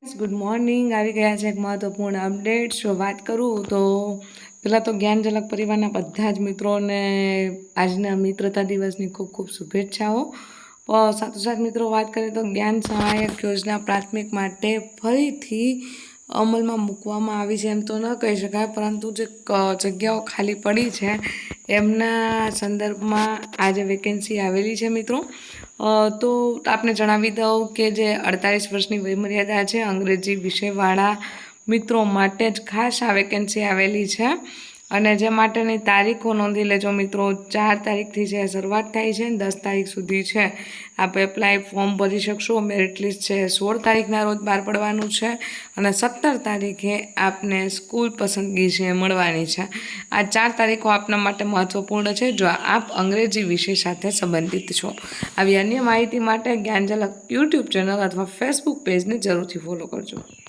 Good morning આવી ગયા છે એક મહત્વપૂર્ણ અપડેટ. જો વાત કરું તો પહેલાં તો જ્ઞાન ઝલક પરિવારના બધા જ મિત્રોને આજના મિત્રતા દિવસની ખૂબ ખૂબ શુભેચ્છાઓ. સાથોસાથ મિત્રો વાત કરીએ તો જ્ઞાન સહાયક યોજના પ્રાથમિક માટે ફરીથી અમલમાં મૂકવામાં આવી છે એમ તો ન કહી શકાય, પરંતુ જે જગ્યાઓ ખાલી પડી છે એમના સંદર્ભમાં આજે વેકેન્સી આવેલી છે મિત્રો. તો આપને જણાવી દઉં કે જે 48 વર્ષની વયમર્યાદા છે અંગ્રેજી વિષયવાળા મિત્રો માટે જ ખાસ આ વેકેન્સી આવેલી છે. અને જે માટેની તારીખો નોંધી લેજો મિત્રો. 4 તારીખથી જે શરૂઆત થાય છે 10 તારીખ સુધી છે આપ એપ્લાય ફોર્મ ભરી શકશો. મેરિટ લિસ્ટ છે 16 તારીખના રોજ બહાર પડવાનું છે અને 17 તારીખે આપને સ્કૂલ પસંદગી છે મળવાની છે. આ 4 તારીખો આપના માટે મહત્વપૂર્ણ છે જો આપ અંગ્રેજી વિષય સાથે સંબંધિત છો. આવી અન્ય માહિતી માટે જ્ઞાન ઝલક યુટ્યુબ ચેનલ અથવા ફેસબુક પેજને જરૂરથી ફોલો કરજો.